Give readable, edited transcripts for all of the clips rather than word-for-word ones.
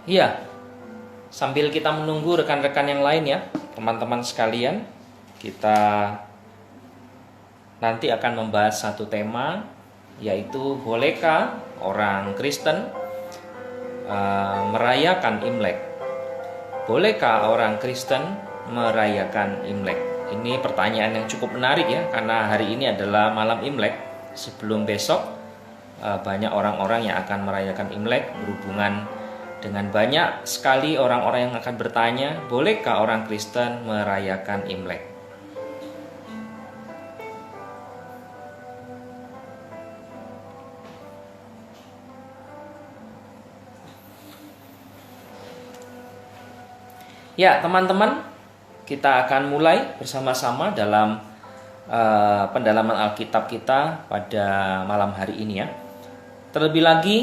Iya, sambil kita menunggu rekan-rekan yang lain ya, teman-teman sekalian, kita nanti akan membahas satu tema, yaitu bolehkah orang Kristen merayakan Imlek? Bolehkah orang Kristen merayakan Imlek? Ini pertanyaan yang cukup menarik ya, karena hari ini adalah malam Imlek. Sebelum besok banyak orang-orang yang akan merayakan Imlek, berhubungan dengan banyak sekali orang-orang yang akan bertanya, bolehkah orang Kristen merayakan Imlek? Ya, teman-teman, kita akan mulai bersama-sama dalam pendalaman Alkitab kita pada malam hari ini ya. Terlebih lagi,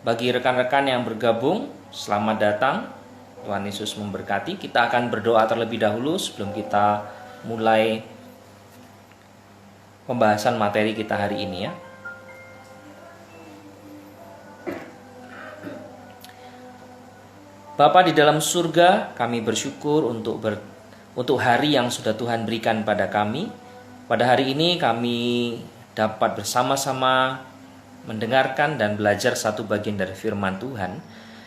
bagi rekan-rekan yang bergabung, selamat datang. Tuhan Yesus memberkati. Kita akan berdoa terlebih dahulu sebelum kita mulai pembahasan materi kita hari ini ya. Bapa di dalam surga, kami bersyukur untuk hari yang sudah Tuhan berikan pada kami. Pada hari ini kami dapat bersama-sama mendengarkan dan belajar satu bagian dari firman Tuhan,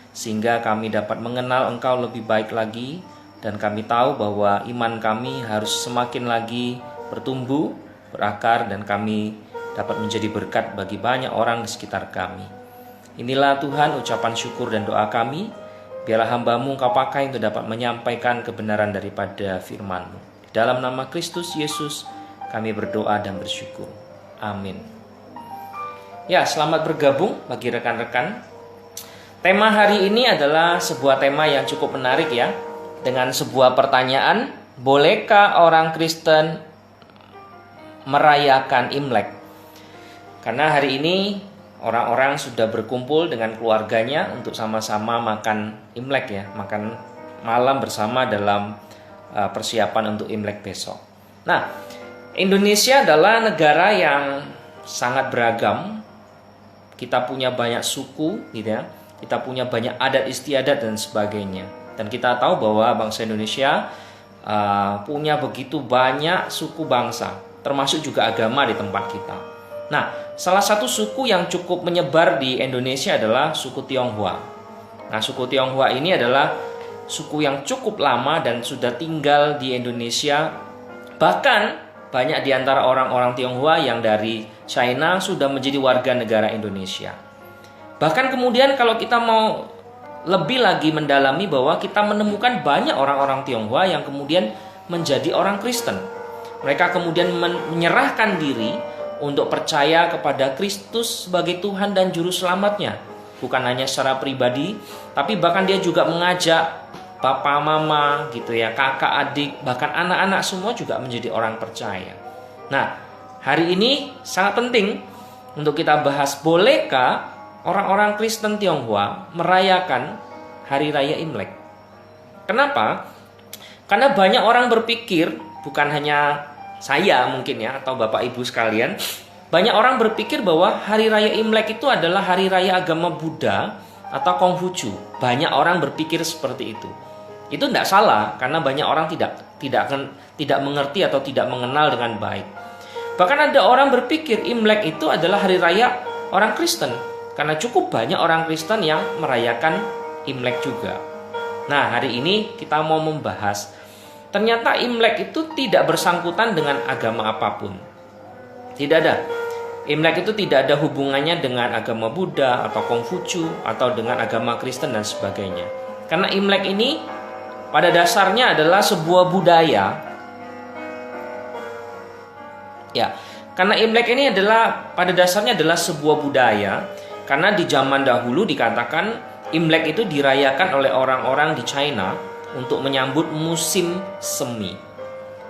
sehingga kami dapat mengenal Engkau lebih baik lagi, dan kami tahu bahwa iman kami harus semakin lagi bertumbuh, berakar, dan kami dapat menjadi berkat bagi banyak orang di sekitar kami. Inilah Tuhan ucapan syukur dan doa kami. Biarlah hamba-Mu Engkau pakai untuk dapat menyampaikan kebenaran daripada firman-Mu. Di dalam nama Kristus Yesus kami berdoa dan bersyukur. Amin. Ya, selamat bergabung bagi rekan-rekan. Tema hari ini adalah sebuah tema yang cukup menarik ya. Dengan sebuah pertanyaan, bolehkah orang Kristen merayakan Imlek? Karena hari ini orang-orang sudah berkumpul dengan keluarganya untuk sama-sama makan Imlek ya, makan malam bersama dalam persiapan untuk Imlek besok. Nah, Indonesia adalah negara yang sangat beragam. Kita punya banyak suku gitu ya. Kita punya banyak adat istiadat dan sebagainya. Dan kita tahu bahwa bangsa Indonesia punya begitu banyak suku bangsa, termasuk juga agama di tempat kita. Nah, salah satu suku yang cukup menyebar di Indonesia adalah suku Tionghoa. Nah, suku Tionghoa ini adalah suku yang cukup lama dan sudah tinggal di Indonesia. Bahkan banyak di antara orang-orang Tionghoa yang dari China sudah menjadi warga negara Indonesia. Bahkan kemudian kalau kita mau lebih lagi mendalami, bahwa kita menemukan banyak orang-orang Tionghoa yang kemudian menjadi orang Kristen. Mereka kemudian menyerahkan diri untuk percaya kepada Kristus sebagai Tuhan dan Juru Selamatnya. Bukan hanya secara pribadi, tapi bahkan dia juga mengajak papa, mama gitu ya, kakak, adik, bahkan anak-anak semua juga menjadi orang percaya. Nah, hari ini sangat penting untuk kita bahas, bolehkah orang-orang Kristen Tionghoa merayakan Hari Raya Imlek? Kenapa? Karena banyak orang berpikir, bukan hanya saya mungkin ya, atau Bapak Ibu sekalian, banyak orang berpikir bahwa Hari Raya Imlek itu adalah hari raya agama Buddha atau Konghucu. Banyak orang berpikir seperti itu. Itu tidak salah, karena banyak orang tidak mengerti atau tidak mengenal dengan baik. Bahkan ada orang berpikir Imlek itu adalah hari raya orang Kristen, karena cukup banyak orang Kristen yang merayakan Imlek juga. Nah, hari ini kita mau membahas, ternyata Imlek itu tidak bersangkutan dengan agama apapun. Tidak ada. Imlek itu tidak ada hubungannya dengan agama Buddha atau Konghucu atau dengan agama Kristen dan sebagainya. Karena Imlek ini pada dasarnya adalah sebuah budaya. Ya, karena Imlek ini pada dasarnya adalah sebuah budaya. Karena di zaman dahulu dikatakan Imlek itu dirayakan oleh orang-orang di China untuk menyambut musim semi.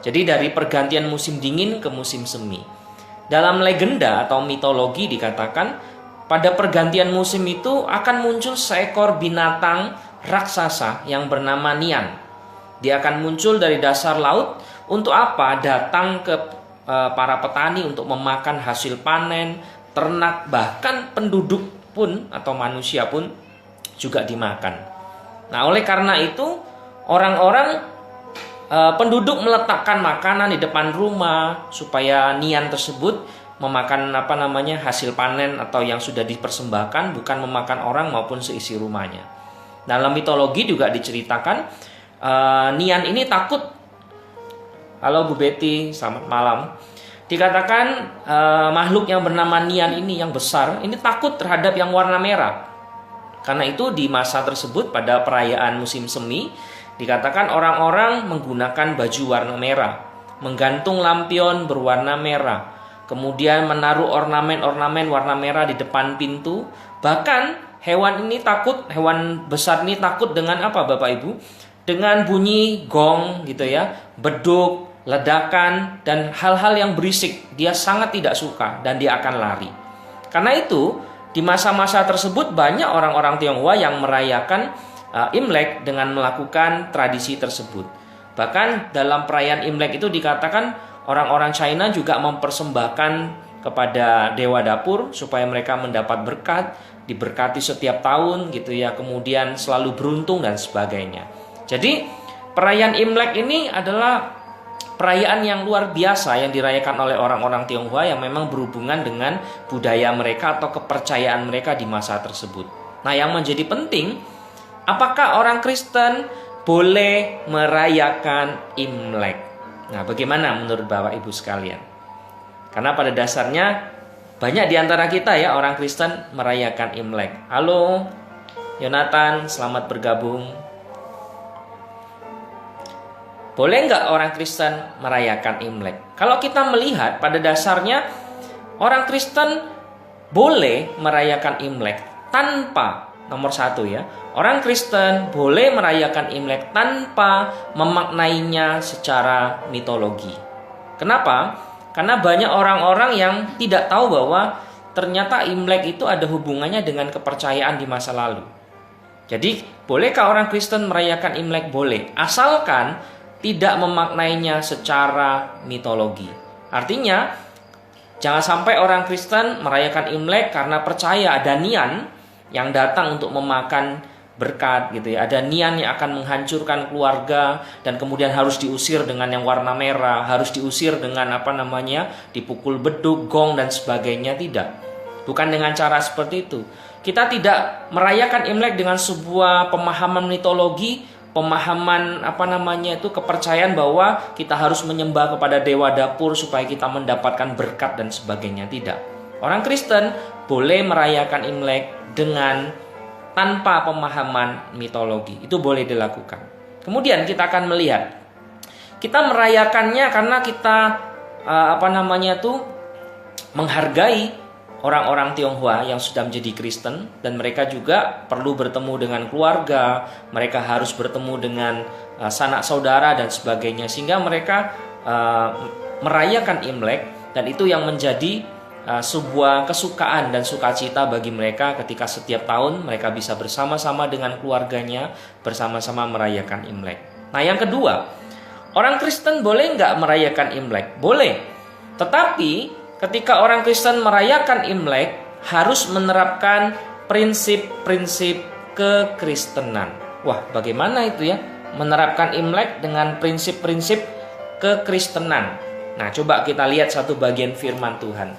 Jadi dari pergantian musim dingin ke musim semi. Dalam legenda atau mitologi dikatakan pada pergantian musim itu akan muncul seekor binatang raksasa yang bernama Nian. Dia akan muncul dari dasar laut untuk apa? Datang ke para petani untuk memakan hasil panen, ternak, bahkan penduduk pun atau manusia pun juga dimakan. Nah, oleh karena itu orang-orang penduduk meletakkan makanan di depan rumah supaya nian tersebut memakan hasil panen atau yang sudah dipersembahkan, bukan memakan orang maupun seisi rumahnya. Dalam mitologi juga diceritakan nian ini takut. Halo Bu Betty, selamat malam. Dikatakan makhluk yang bernama nian ini yang besar ini takut terhadap yang warna merah. Karena itu di masa tersebut pada perayaan musim semi dikatakan orang-orang menggunakan baju warna merah, menggantung lampion berwarna merah, kemudian menaruh ornamen-ornamen warna merah di depan pintu. Bahkan hewan besar ini takut dengan apa Bapak Ibu? Dengan bunyi gong gitu ya, beduk, ledakan, dan hal-hal yang berisik. Dia sangat tidak suka dan dia akan lari. Karena itu di masa-masa tersebut banyak orang-orang Tionghoa yang merayakan Imlek dengan melakukan tradisi tersebut. Bahkan dalam perayaan Imlek itu dikatakan orang-orang China juga mempersembahkan kepada dewa dapur supaya mereka mendapat berkat, diberkati setiap tahun gitu ya, kemudian selalu beruntung dan sebagainya. Jadi perayaan Imlek ini adalah perayaan yang luar biasa yang dirayakan oleh orang-orang Tionghoa yang memang berhubungan dengan budaya mereka atau kepercayaan mereka di masa tersebut. Nah, yang menjadi penting, apakah orang Kristen boleh merayakan Imlek? Nah, bagaimana menurut Bapak Ibu sekalian? Karena pada dasarnya banyak di antara kita ya orang Kristen merayakan Imlek. Halo, Yonatan, selamat bergabung. Boleh nggak orang Kristen merayakan Imlek? Kalau kita melihat pada dasarnya orang Kristen boleh merayakan Imlek tanpa, nomor satu ya, orang Kristen boleh merayakan Imlek tanpa memaknainya secara mitologi. Kenapa? Karena banyak orang-orang yang tidak tahu bahwa ternyata Imlek itu ada hubungannya dengan kepercayaan di masa lalu. Jadi bolehkah orang Kristen merayakan Imlek? Boleh, asalkan tidak memaknainya secara mitologi. Artinya jangan sampai orang Kristen merayakan Imlek karena percaya ada nian yang datang untuk memakan berkat gitu ya. Ada nian yang akan menghancurkan keluarga dan kemudian harus diusir dengan yang warna merah, harus diusir dengan dipukul beduk, gong dan sebagainya. Tidak. Bukan dengan cara seperti itu. Kita tidak merayakan Imlek dengan sebuah pemahaman mitologi, pemahaman kepercayaan bahwa kita harus menyembah kepada dewa dapur supaya kita mendapatkan berkat dan sebagainya. Tidak. Orang Kristen boleh merayakan Imlek dengan tanpa pemahaman mitologi. Itu boleh dilakukan. Kemudian kita akan melihat kita merayakannya karena kita menghargai orang-orang Tionghoa yang sudah menjadi Kristen, dan mereka juga perlu bertemu dengan keluarga, mereka harus bertemu dengan sanak saudara dan sebagainya, sehingga mereka merayakan Imlek, dan itu yang menjadi sebuah kesukaan dan sukacita bagi mereka ketika setiap tahun mereka bisa bersama-sama dengan keluarganya, bersama-sama merayakan Imlek. Nah, yang kedua, orang Kristen boleh nggak merayakan Imlek? Boleh, tetapi ketika orang Kristen merayakan Imlek harus menerapkan prinsip-prinsip kekristenan. Wah, bagaimana itu ya? Menerapkan Imlek dengan prinsip-prinsip kekristenan. Nah, coba kita lihat satu bagian firman Tuhan.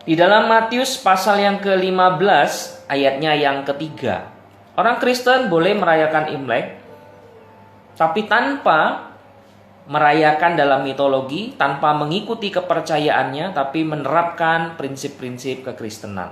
Di dalam Matius pasal yang ke-15 ayatnya yang ketiga. Orang Kristen boleh merayakan Imlek tapi tanpa merayakan dalam mitologi, tanpa mengikuti kepercayaannya, tapi menerapkan prinsip-prinsip kekristenan.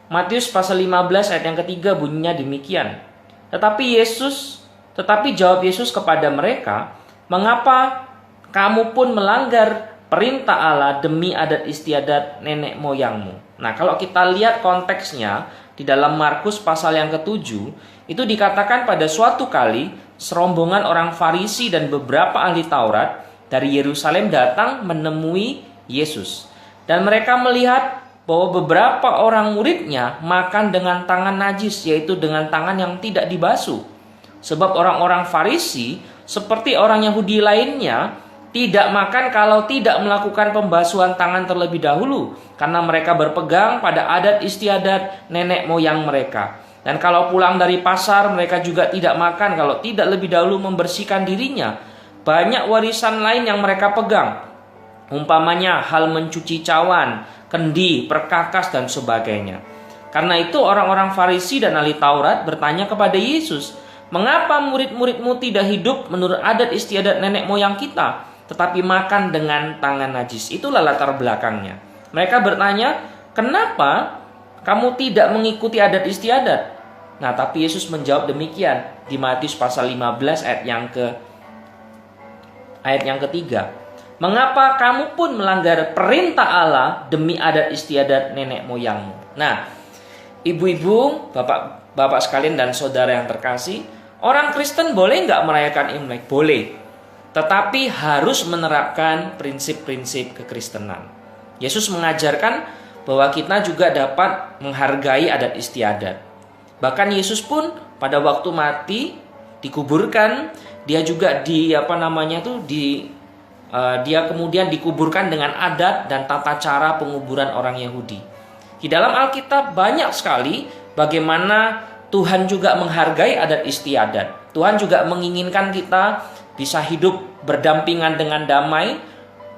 Matius pasal 15 ayat yang ketiga bunyinya demikian. Tetapi jawab Yesus kepada mereka, "Mengapa kamu pun melanggar perintah Allah demi adat istiadat nenek moyangmu?" Nah, kalau kita lihat konteksnya di dalam Markus pasal yang ke-7, itu dikatakan pada suatu kali serombongan orang Farisi dan beberapa ahli Taurat dari Yerusalem datang menemui Yesus. Dan mereka melihat bahwa beberapa orang muridnya makan dengan tangan najis, yaitu dengan tangan yang tidak dibasuh. Sebab orang-orang Farisi seperti orang Yahudi lainnya tidak makan kalau tidak melakukan pembasuhan tangan terlebih dahulu, karena mereka berpegang pada adat istiadat nenek moyang mereka. Dan kalau pulang dari pasar, mereka juga tidak makan kalau tidak lebih dahulu membersihkan dirinya. Banyak warisan lain yang mereka pegang, umpamanya hal mencuci cawan, kendi, perkakas, dan sebagainya. Karena itu orang-orang Farisi dan ahli Taurat bertanya kepada Yesus, "Mengapa murid-muridmu tidak hidup menurut adat istiadat nenek moyang kita, tetapi makan dengan tangan najis?" Itulah latar belakangnya. Mereka bertanya, "Kenapa kamu tidak mengikuti adat istiadat?" Nah, tapi Yesus menjawab demikian di Matius pasal 15 ayat yang ketiga. "Mengapa kamu pun melanggar perintah Allah demi adat istiadat nenek moyangmu?" Nah, ibu-ibu, bapak sekalian dan saudara yang terkasih, orang Kristen boleh nggak merayakan Imlek? Boleh. Tetapi harus menerapkan prinsip-prinsip kekristenan. Yesus mengajarkan bahwa kita juga dapat menghargai adat istiadat. Bahkan Yesus pun pada waktu mati dikuburkan, dia juga dia kemudian dikuburkan dengan adat dan tata cara penguburan orang Yahudi. Di dalam Alkitab banyak sekali bagaimana Tuhan juga menghargai adat istiadat. Tuhan juga menginginkan kita bisa hidup berdampingan dengan damai,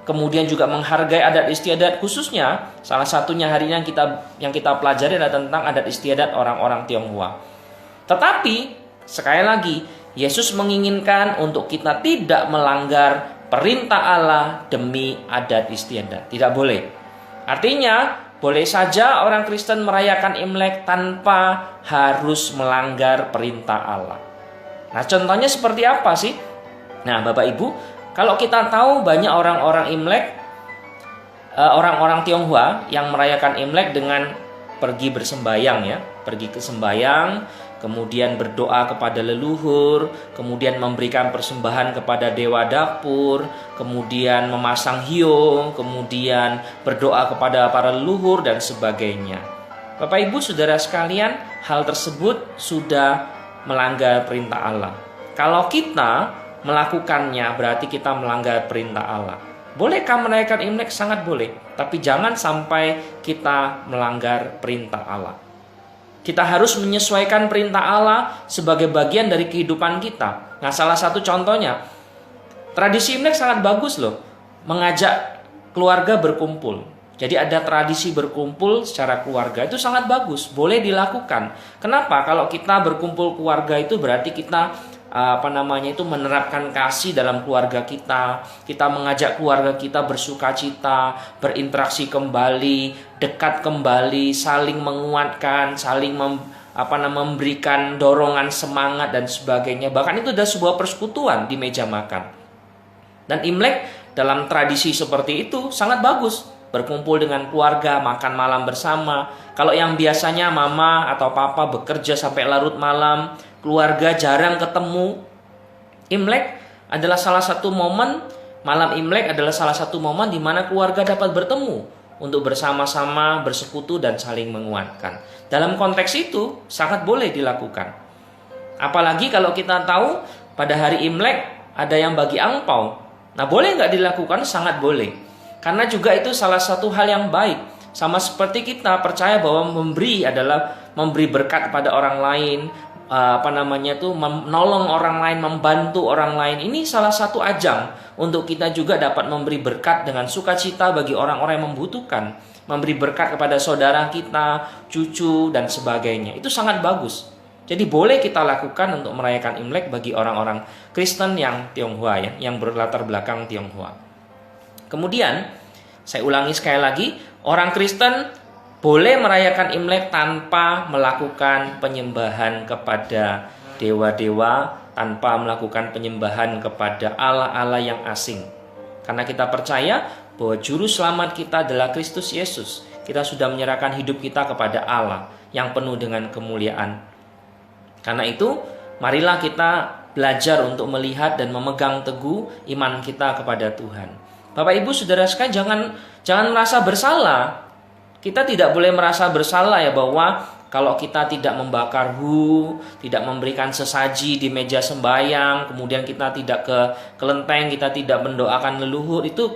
kemudian juga menghargai adat istiadat, khususnya salah satunya hari ini yang kita pelajari adalah tentang adat istiadat orang-orang Tionghoa. Tetapi sekali lagi, Yesus menginginkan untuk kita tidak melanggar perintah Allah demi adat istiadat. Tidak boleh. Artinya, boleh saja orang Kristen merayakan Imlek tanpa harus melanggar perintah Allah. Nah, contohnya seperti apa sih? Nah, Bapak Ibu, kalau kita tahu banyak orang-orang Imlek, orang-orang Tionghoa yang merayakan Imlek dengan pergi bersembayang ya, pergi ke sembayang, kemudian berdoa kepada leluhur, kemudian memberikan persembahan kepada dewa dapur, kemudian memasang hiyo, kemudian berdoa kepada para leluhur dan sebagainya. Bapak Ibu Saudara sekalian, hal tersebut sudah melanggar perintah Allah. Kalau kita melakukannya berarti kita melanggar perintah Allah. Bolehkah merayakan Imlek? Sangat boleh. Tapi jangan sampai kita melanggar perintah Allah. Kita harus menyesuaikan perintah Allah sebagai bagian dari kehidupan kita. Nah, salah satu contohnya, tradisi Imlek sangat bagus loh. Mengajak keluarga berkumpul. Jadi ada tradisi berkumpul secara keluarga, itu sangat bagus, boleh dilakukan. Kenapa? Kalau kita berkumpul keluarga itu berarti kita menerapkan kasih dalam keluarga kita. Kita mengajak keluarga kita bersukacita, berinteraksi kembali, dekat kembali, saling menguatkan, saling memberikan dorongan semangat dan sebagainya. Bahkan itu adalah sebuah persekutuan di meja makan. Dan Imlek dalam tradisi seperti itu sangat bagus. Berkumpul dengan keluarga, makan malam bersama. Kalau yang biasanya mama atau papa bekerja sampai larut malam, keluarga jarang ketemu, Imlek adalah salah satu momen, malam Imlek adalah salah satu momen di mana keluarga dapat bertemu untuk bersama-sama bersekutu dan saling menguatkan. Dalam konteks itu sangat boleh dilakukan. Apalagi kalau kita tahu pada hari Imlek ada yang bagi angpau. Nah, boleh nggak dilakukan? Sangat boleh. Karena juga itu salah satu hal yang baik. Sama seperti kita percaya bahwa memberi adalah memberi berkat kepada orang lain, menolong orang lain, membantu orang lain. Ini salah satu ajang untuk kita juga dapat memberi berkat dengan sukacita bagi orang-orang yang membutuhkan, memberi berkat kepada saudara kita, cucu dan sebagainya. Itu sangat bagus. Jadi boleh kita lakukan untuk merayakan Imlek bagi orang-orang Kristen yang Tionghoa ya, yang berlatar belakang Tionghoa. Kemudian saya ulangi sekali lagi, orang Kristen boleh merayakan Imlek tanpa melakukan penyembahan kepada dewa-dewa, tanpa melakukan penyembahan kepada Allah-Allah yang asing. Karena kita percaya bahwa juru selamat kita adalah Kristus Yesus. Kita sudah menyerahkan hidup kita kepada Allah yang penuh dengan kemuliaan. Karena itu, marilah kita belajar untuk melihat dan memegang teguh iman kita kepada Tuhan. Bapak Ibu Saudara sekalian, jangan merasa bersalah. Kita tidak boleh merasa bersalah ya bahwa kalau kita tidak membakar tidak memberikan sesaji di meja sembahyang, kemudian kita tidak ke kelenteng, kita tidak mendoakan leluhur, itu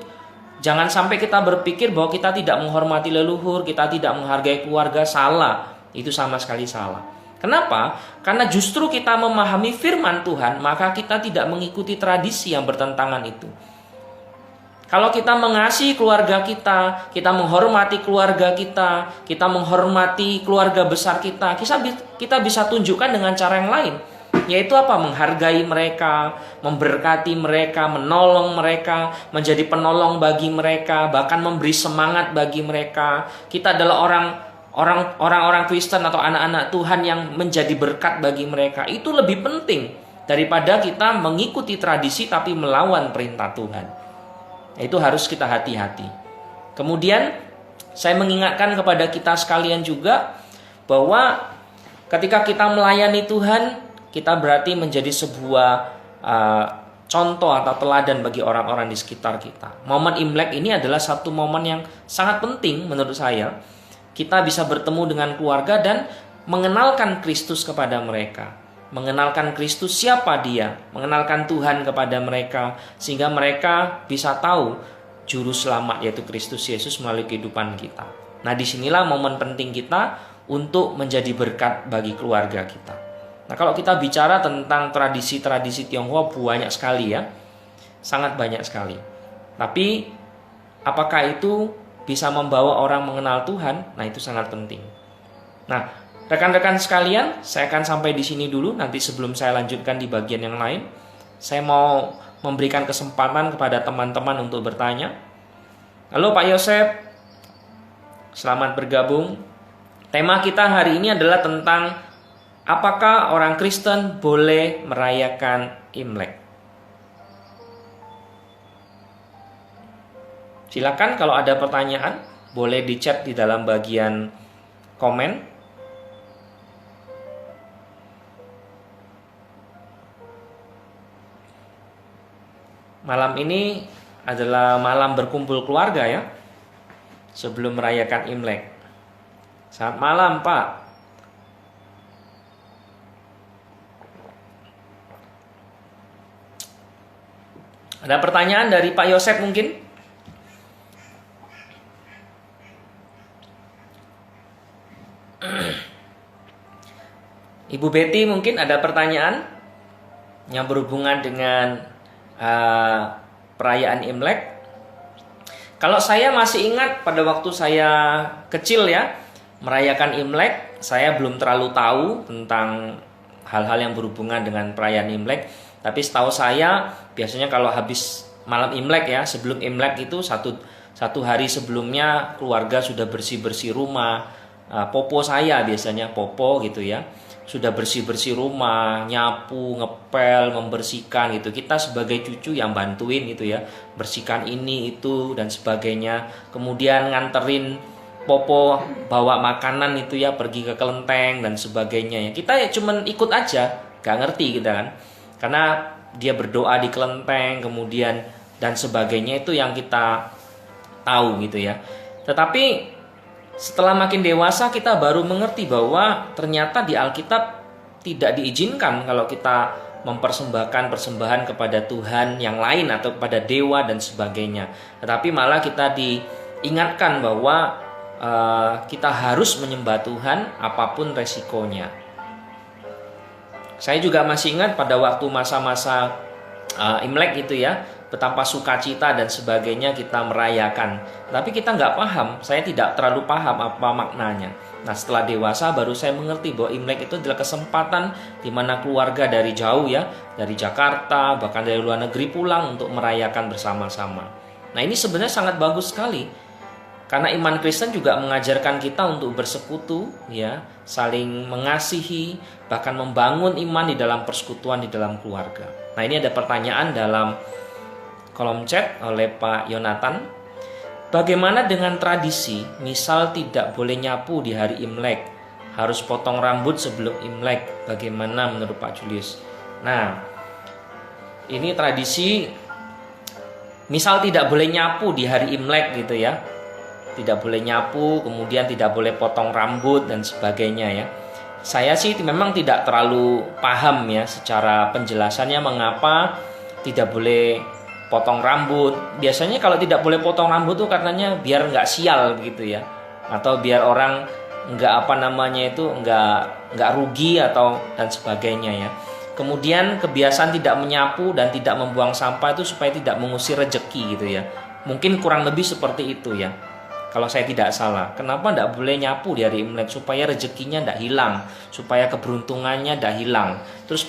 jangan sampai kita berpikir bahwa kita tidak menghormati leluhur, kita tidak menghargai keluarga. Salah, itu sama sekali salah. Kenapa? Karena justru kita memahami firman Tuhan, maka kita tidak mengikuti tradisi yang bertentangan itu. Kalau kita mengasihi keluarga kita menghormati keluarga kita menghormati keluarga besar kita bisa tunjukkan dengan cara yang lain. Yaitu apa? Menghargai mereka, memberkati mereka, menolong mereka, menjadi penolong bagi mereka, bahkan memberi semangat bagi mereka. Kita adalah orang-orang Kristen atau anak-anak Tuhan yang menjadi berkat bagi mereka. Itu lebih penting daripada kita mengikuti tradisi tapi melawan perintah Tuhan. Itu harus kita hati-hati. Kemudian saya mengingatkan kepada kita sekalian juga bahwa ketika kita melayani Tuhan, kita berarti menjadi sebuah contoh atau teladan bagi orang-orang di sekitar kita. Momen Imlek ini adalah satu momen yang sangat penting menurut saya. Kita bisa bertemu dengan keluarga dan mengenalkan Kristus kepada mereka. Mengenalkan Kristus siapa dia, mengenalkan Tuhan kepada mereka, sehingga mereka bisa tahu juru selamat yaitu Kristus Yesus melalui kehidupan kita. Nah, disinilah momen penting kita untuk menjadi berkat bagi keluarga kita. Nah, kalau kita bicara tentang tradisi-tradisi Tionghoa banyak sekali ya, sangat banyak sekali. Tapi apakah itu bisa membawa orang mengenal Tuhan? Nah, itu sangat penting. Nah, rekan-rekan sekalian, saya akan sampai di sini dulu. Nanti sebelum saya lanjutkan di bagian yang lain, saya mau memberikan kesempatan kepada teman-teman untuk bertanya. Halo Pak Yosef, selamat bergabung. Tema kita hari ini adalah tentang apakah orang Kristen boleh merayakan Imlek. Silakan kalau ada pertanyaan, boleh di-chat di dalam bagian komen. Malam ini adalah malam berkumpul keluarga ya, sebelum merayakan Imlek. Selamat malam Pak. Ada pertanyaan dari Pak Yosef mungkin? Ibu Betty mungkin ada pertanyaan yang berhubungan dengan perayaan Imlek. Kalau saya masih ingat pada waktu saya kecil ya, merayakan Imlek, saya belum terlalu tahu tentang hal-hal yang berhubungan dengan perayaan Imlek. Tapi setahu saya biasanya kalau habis malam Imlek ya, sebelum Imlek itu satu hari sebelumnya keluarga sudah bersih-bersih rumah. Popo saya biasanya popo gitu ya, sudah bersih-bersih rumah, nyapu, ngepel, membersihkan gitu. Kita sebagai cucu yang bantuin gitu ya, bersihkan ini itu dan sebagainya. Kemudian nganterin popo bawa makanan itu ya, pergi ke kelenteng dan sebagainya ya. Kita ya cuman ikut aja, gak ngerti kita kan. Karena dia berdoa di kelenteng kemudian dan sebagainya, itu yang kita tahu gitu ya. Tetapi setelah makin dewasa kita baru mengerti bahwa ternyata di Alkitab tidak diizinkan kalau kita mempersembahkan persembahan kepada Tuhan yang lain atau kepada dewa dan sebagainya. Tetapi malah kita diingatkan bahwa kita harus menyembah Tuhan apapun resikonya. Saya juga masih ingat pada waktu masa-masa Imlek itu ya, betapa sukacita dan sebagainya kita merayakan. Tapi kita nggak paham, saya tidak terlalu paham apa maknanya. Nah, setelah dewasa baru saya mengerti bahwa Imlek itu adalah kesempatan di mana keluarga dari jauh ya, dari Jakarta, bahkan dari luar negeri pulang untuk merayakan bersama-sama. Nah, ini sebenarnya sangat bagus sekali. Karena iman Kristen juga mengajarkan kita untuk bersekutu ya, saling mengasihi, bahkan membangun iman di dalam persekutuan di dalam keluarga. Nah, ini ada pertanyaan dalam kolom chat oleh Pak Yonatan. Bagaimana dengan tradisi, misal tidak boleh nyapu di hari Imlek, harus potong rambut sebelum Imlek, bagaimana menurut Pak Julius? Nah, ini tradisi, misal tidak boleh nyapu di hari Imlek gitu ya, tidak boleh nyapu, kemudian tidak boleh potong rambut dan sebagainya ya. Saya sih memang tidak terlalu paham ya secara penjelasannya mengapa tidak boleh potong rambut. Biasanya kalau tidak boleh potong rambut tuh katanya biar nggak sial begitu ya, atau biar orang nggak rugi atau dan sebagainya ya. Kemudian kebiasaan tidak menyapu dan tidak membuang sampah itu supaya tidak mengusir rejeki gitu ya. Mungkin kurang lebih seperti itu ya. Kalau saya tidak salah, kenapa tidak boleh nyapu di hari Imlek? Supaya rezekinya tidak hilang, supaya keberuntungannya tidak hilang. Terus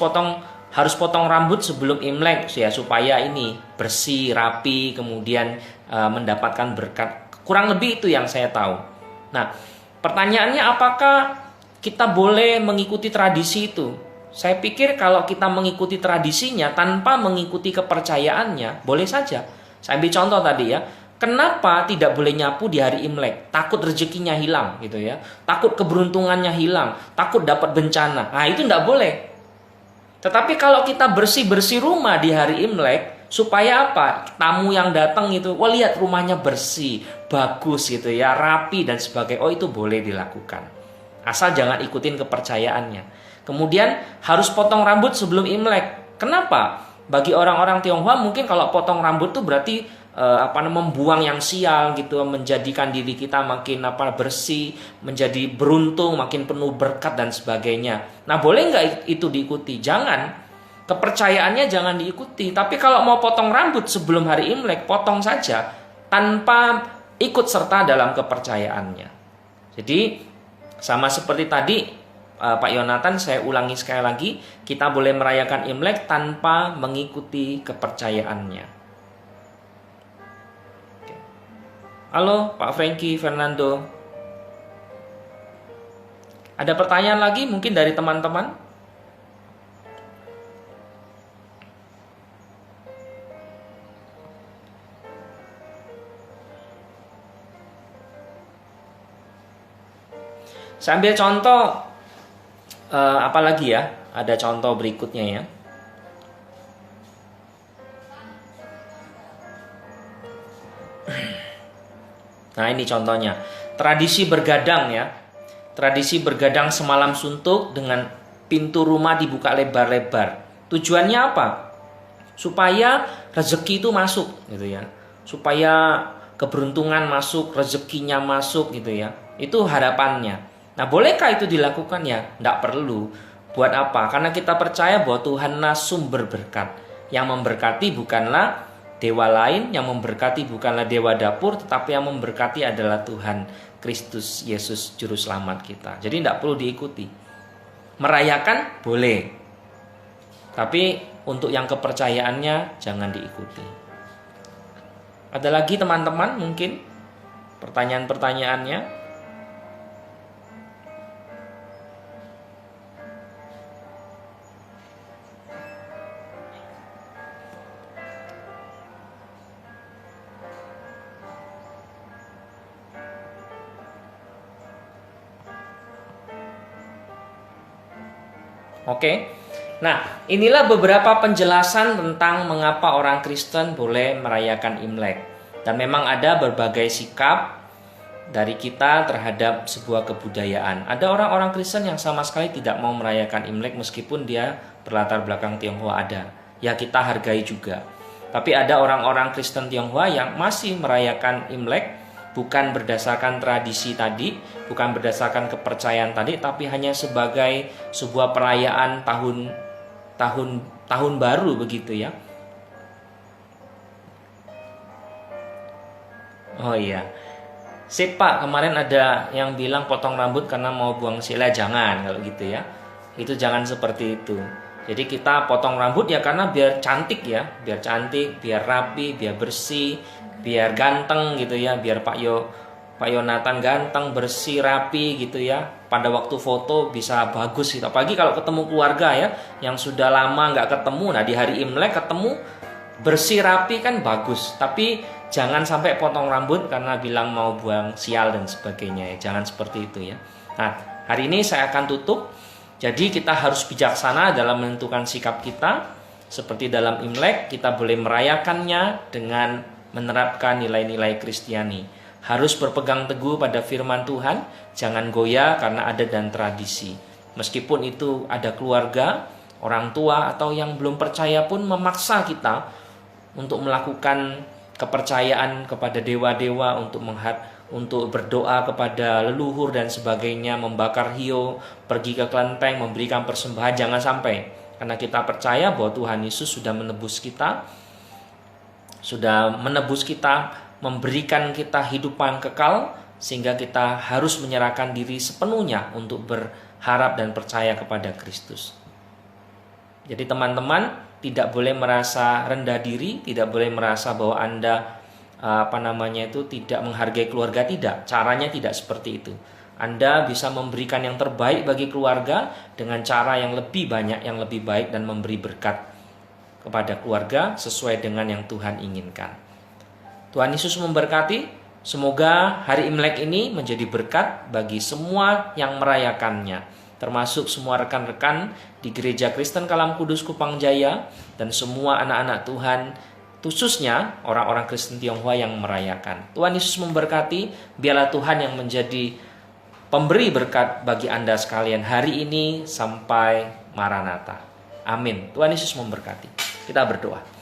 harus potong rambut sebelum Imlek ya, supaya ini bersih, rapi, kemudian mendapatkan berkat. Kurang lebih itu yang saya tahu. Nah, pertanyaannya apakah kita boleh mengikuti tradisi itu? Saya pikir kalau kita mengikuti tradisinya tanpa mengikuti kepercayaannya, boleh saja. Saya ambil contoh tadi ya. Kenapa tidak boleh nyapu di hari Imlek? Takut rezekinya hilang gitu ya. Takut keberuntungannya hilang, takut dapat bencana. Nah, itu tidak boleh. Tetapi kalau kita bersih-bersih rumah di hari Imlek, supaya apa? Tamu yang datang itu, wah lihat rumahnya bersih, bagus gitu ya, rapi dan sebagainya. Oh, itu boleh dilakukan. Asal jangan ikutin kepercayaannya. Kemudian harus potong rambut sebelum Imlek. Kenapa? Bagi orang-orang Tionghoa mungkin kalau potong rambut itu berarti membuang yang sial gitu, menjadikan diri kita makin bersih, menjadi beruntung, makin penuh berkat dan sebagainya. Nah, boleh nggak itu diikuti? Jangan. Kepercayaannya jangan diikuti. Tapi kalau mau potong rambut sebelum hari Imlek, potong saja tanpa ikut serta dalam kepercayaannya. Jadi sama seperti tadi Pak Yonatan, saya ulangi sekali lagi, kita boleh merayakan Imlek tanpa mengikuti kepercayaannya. Halo Pak Frankie Fernando. Ada pertanyaan lagi mungkin dari teman-teman? Saya ambil contoh apa lagi ya? Ada contoh berikutnya ya. Nah, ini contohnya. Tradisi bergadang ya. Tradisi bergadang semalam suntuk dengan pintu rumah dibuka lebar-lebar. Tujuannya apa? Supaya rezeki itu masuk gitu ya. Supaya keberuntungan masuk, rezekinya masuk gitu ya. Itu harapannya. Nah, bolehkah itu dilakukan ya? Tidak perlu. Buat apa? Karena kita percaya bahwa Tuhanlah sumber berkat. Yang memberkati bukanlah dewa lain, yang memberkati bukanlah dewa dapur, tetapi yang memberkati adalah Tuhan Kristus Yesus Juru Selamat kita. Jadi tidak perlu diikuti. Merayakan boleh, tapi untuk yang kepercayaannya jangan diikuti. Ada lagi teman-teman mungkin pertanyaan-pertanyaannya? Oke. Nah, inilah beberapa penjelasan tentang mengapa orang Kristen boleh merayakan Imlek. Dan memang ada berbagai sikap dari kita terhadap sebuah kebudayaan. Ada orang-orang Kristen yang sama sekali tidak mau merayakan Imlek meskipun dia berlatar belakang Tionghoa ada. Ya, kita hargai juga. Tapi ada orang-orang Kristen Tionghoa yang masih merayakan Imlek bukan berdasarkan tradisi tadi, bukan berdasarkan kepercayaan tadi, tapi hanya sebagai sebuah perayaan tahun baru begitu ya. Oh iya. Sip Pak, kemarin ada yang bilang potong rambut karena mau buang sila. Jangan kalau gitu ya. Itu jangan seperti itu. Jadi kita potong rambut ya karena biar cantik ya, biar cantik, biar rapi, biar bersih, biar ganteng gitu ya, biar Pak Yonatan ganteng, bersih, rapi gitu ya. Pada waktu foto bisa bagus gitu. Apalagi kalau ketemu keluarga ya, yang sudah lama nggak ketemu. Nah, di hari Imlek ketemu bersih, rapi kan bagus. Tapi jangan sampai potong rambut karena bilang mau buang sial dan sebagainya ya. Jangan seperti itu ya. Nah, hari ini saya akan tutup. Jadi kita harus bijaksana dalam menentukan sikap kita. Seperti dalam Imlek, kita boleh merayakannya dengan menerapkan nilai-nilai Kristiani. Harus berpegang teguh pada firman Tuhan, jangan goyah karena adat dan tradisi. Meskipun itu ada keluarga, orang tua atau yang belum percaya pun memaksa kita untuk melakukan kepercayaan kepada dewa-dewa, untuk untuk berdoa kepada leluhur dan sebagainya, membakar hiu, pergi ke kelenteng, memberikan persembahan, jangan sampai. Karena kita percaya bahwa Tuhan Yesus sudah menebus kita, memberikan kita hidupan kekal, sehingga kita harus menyerahkan diri sepenuhnya untuk berharap dan percaya kepada Kristus. Jadi teman-teman tidak boleh merasa rendah diri, tidak boleh merasa bahwa Anda tidak menghargai keluarga. Tidak, caranya tidak seperti itu. Anda bisa memberikan yang terbaik bagi keluarga dengan cara yang lebih banyak, yang lebih baik, dan memberi berkat kepada keluarga sesuai dengan yang Tuhan inginkan. Tuhan Yesus memberkati. Semoga hari Imlek ini menjadi berkat bagi semua yang merayakannya, termasuk semua rekan-rekan di Gereja Kristen Kalam Kudus Kupang Jaya dan semua anak-anak Tuhan, khususnya orang-orang Kristen Tionghoa yang merayakan. Tuhan Yesus memberkati. Biarlah Tuhan yang menjadi pemberi berkat bagi Anda sekalian hari ini sampai Maranatha. Amin. Tuhan Yesus memberkati. Kita berdoa.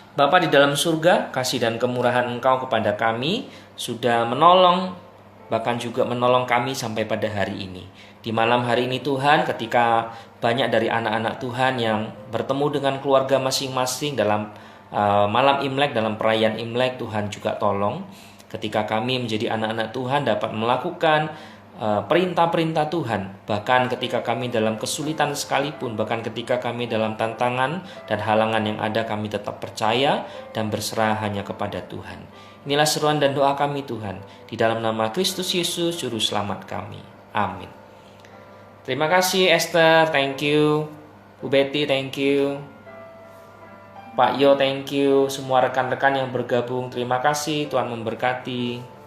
Bapa di dalam surga, kasih dan kemurahan Engkau kepada kami sudah menolong, bahkan juga menolong kami sampai pada hari ini. Di malam hari ini Tuhan, ketika banyak dari anak-anak Tuhan yang bertemu dengan keluarga masing-masing dalam malam Imlek, dalam perayaan Imlek, Tuhan juga tolong ketika kami menjadi anak-anak Tuhan dapat melakukan perintah-perintah Tuhan, bahkan ketika kami dalam kesulitan sekalipun, bahkan ketika kami dalam tantangan dan halangan yang ada, kami tetap percaya dan berserah hanya kepada Tuhan. Inilah seruan dan doa kami Tuhan, di dalam nama Kristus Yesus Juru Selamat kami. Amin. Terima kasih Esther, thank you. Bu Betty, thank you. Pak Yo, thank you. Semua rekan-rekan yang bergabung, terima kasih. Tuhan memberkati.